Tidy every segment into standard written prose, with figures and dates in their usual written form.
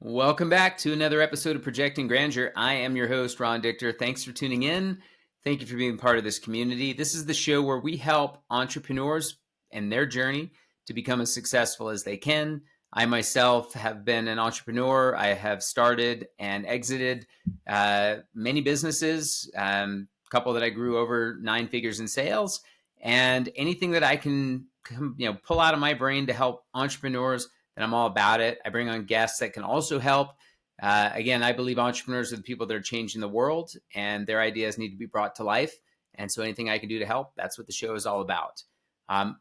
Welcome back to another episode of Projecting Grandeur. I am your host, Ron Dichter. Thanks for tuning in. Thank you for being part of this community. This is the show where we help entrepreneurs and their journey to become as successful as they can. I myself have been an entrepreneur. I have started and exited many businesses, a couple that I grew over 9 figures in sales, and anything that I can pull out of my brain to help entrepreneurs, and I'm all about it. I bring on guests that can also help. Again, I believe entrepreneurs are the people that are changing the world, and their ideas need to be brought to life. And so anything I can do to help, that's what the show is all about.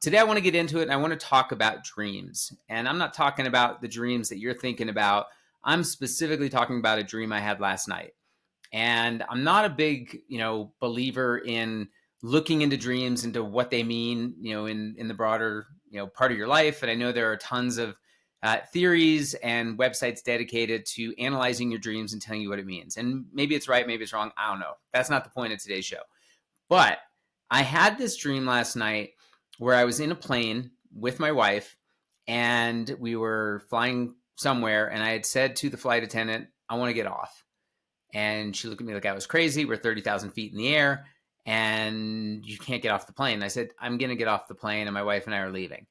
Today, I want to get into it, and I want to talk about dreams. And I'm not talking about the dreams that you're thinking about. I'm specifically talking about a dream I had last night. And I'm not a big, believer in looking into dreams, into what they mean, in the broader, part of your life. And I know there are tons of theories and websites dedicated to analyzing your dreams and telling you what it means. And maybe it's right, maybe it's wrong. I don't know. That's not the point of today's show. But I had this dream last night where I was in a plane with my wife and we were flying somewhere. And I had said to the flight attendant, I want to get off. And she looked at me like I was crazy. We're 30,000 feet in the air and you can't get off the plane. I said, I'm going to get off the plane and my wife and I are leaving.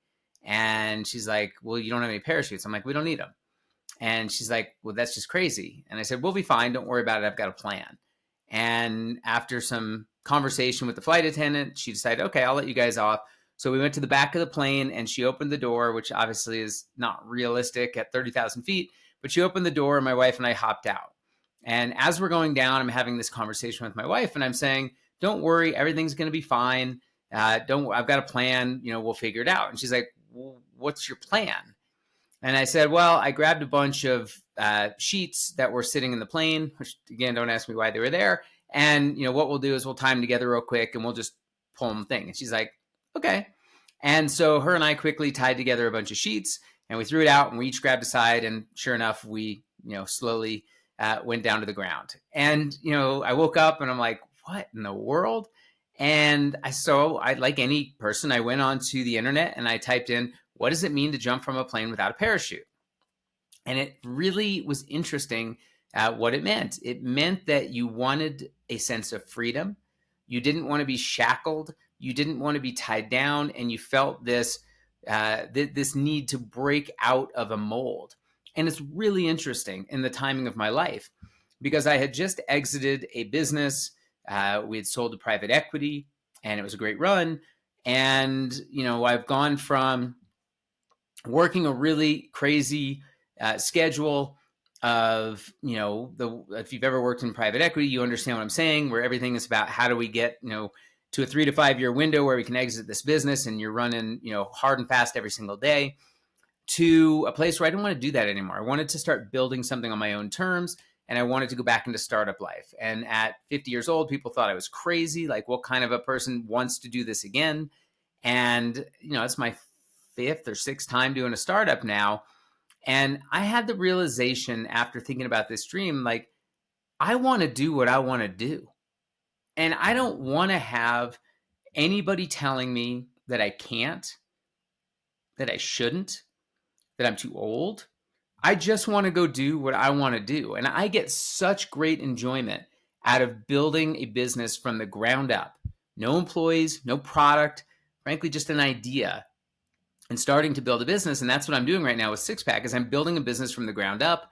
And she's like, well, you don't have any parachutes. I'm like, we don't need them. And she's like, well, that's just crazy. And I said, we'll be fine. Don't worry about it. I've got a plan. And after some conversation with the flight attendant, she decided, okay, I'll let you guys off. So we went to the back of the plane and she opened the door, which obviously is not realistic at 30,000 feet, but she opened the door and my wife and I hopped out. And as we're going down, I'm having this conversation with my wife and I'm saying, don't worry, everything's going to be fine. I've got a plan, we'll figure it out. And she's like, well, what's your plan? And I said, well, I grabbed a bunch of sheets that were sitting in the plane, which again, don't ask me why they were there. And, what we'll do is we'll tie them together real quick and we'll just pull them thing. And she's like, okay. And so her and I quickly tied together a bunch of sheets and we threw it out and we each grabbed a side. And sure enough, we, slowly went down to the ground. And, I woke up and I'm like, what in the world? And I, like any person, I went onto the internet and I typed in, what does it mean to jump from a plane without a parachute? And it really was interesting what it meant. It meant that you wanted a sense of freedom. You didn't want to be shackled. You didn't want to be tied down. And you felt this need to break out of a mold. And it's really interesting in the timing of my life because I had just exited a business. We had sold to private equity and it was a great run. And, I've gone from working a really crazy schedule of, if you've ever worked in private equity, you understand what I'm saying, where everything is about how do we get, to a 3 to 5 year window where we can exit this business and you're running, hard and fast every single day, to a place where I didn't want to do that anymore. I wanted to start building something on my own terms. And I wanted to go back into startup life. And at 50 years old, people thought I was crazy. Like, what kind of a person wants to do this again? And, it's my 5th or 6th time doing a startup now. And I had the realization after thinking about this dream, like, I want to do what I want to do. And I don't want to have anybody telling me that I can't, that I shouldn't, that I'm too old. I just want to go do what I want to do. And I get such great enjoyment out of building a business from the ground up. No employees, no product, frankly, just an idea and starting to build a business. And that's what I'm doing right now with Sixpack is I'm building a business from the ground up.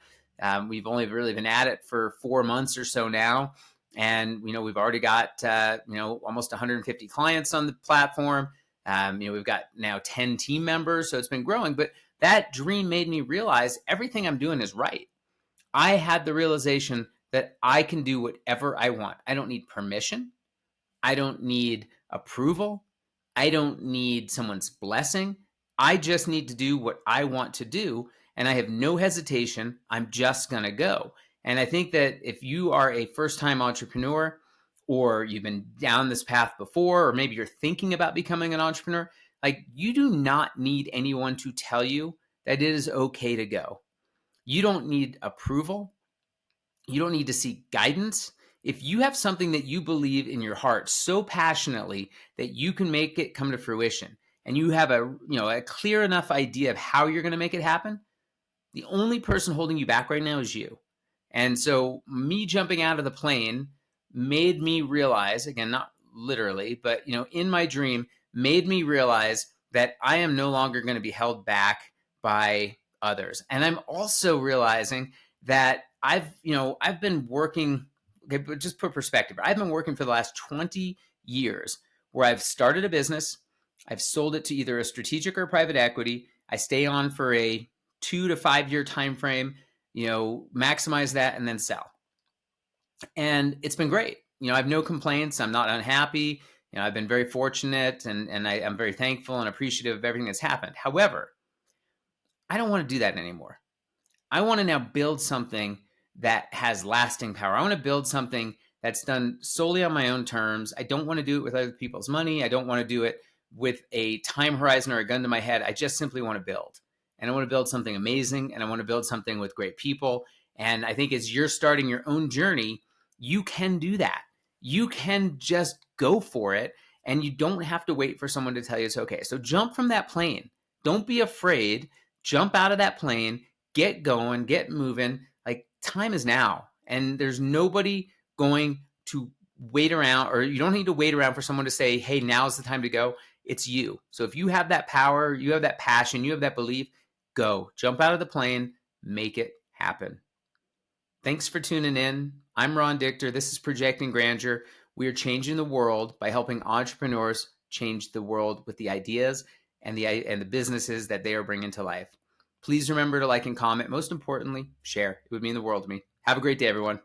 We've only really been at it for 4 months or so now. And, we've already got, almost 150 clients on the platform. We've got now 10 team members. So it's been growing, but that dream made me realize everything I'm doing is right. I had the realization that I can do whatever I want. I don't need permission. I don't need approval. I don't need someone's blessing. I just need to do what I want to do. And I have no hesitation. I'm just going to go. And I think that if you are a first-time entrepreneur or you've been down this path before, or maybe you're thinking about becoming an entrepreneur, like, you do not need anyone to tell you that it is okay to go. You don't need approval. You don't need to seek guidance. If you have something that you believe in your heart so passionately that you can make it come to fruition, and you have a clear enough idea of how you're going to make it happen, The only person holding you back right now is you. And so me jumping out of the plane made me realize, again, not literally, but in my dream, made me realize that I am no longer going to be held back by others. And I'm also realizing that I've been working, okay, but just put perspective. I've been working for the last 20 years where I've started a business, I've sold it to either a strategic or private equity. I stay on for a 2 to 5 year time frame, maximize that and then sell. And it's been great. I have no complaints. I'm not unhappy. I've been very fortunate and I'm very thankful and appreciative of everything that's happened. However, I don't want to do that anymore. I want to now build something that has lasting power. I want to build something that's done solely on my own terms. I don't want to do it with other people's money. I don't want to do it with a time horizon or a gun to my head. I just simply want to build. And I want to build something amazing, and I want to build something with great people. And I think as you're starting your own journey, you can do that. You can just go for it, and you don't have to wait for someone to tell you it's okay. So jump from that plane. Don't be afraid. Jump out of that plane, get going, get moving. Like, time is now, and there's nobody going to wait around, or you don't need to wait around for someone to say, hey, now's the time to go. It's you. So if you have that power, you have that passion, you have that belief, go. Jump out of the plane, make it happen. Thanks for tuning in. I'm Ron Dichter. This is Projecting Grandeur. We are changing the world by helping entrepreneurs change the world with the ideas and the businesses that they are bringing to life. Please remember to like and comment. Most importantly, share. It would mean the world to me. Have a great day, everyone.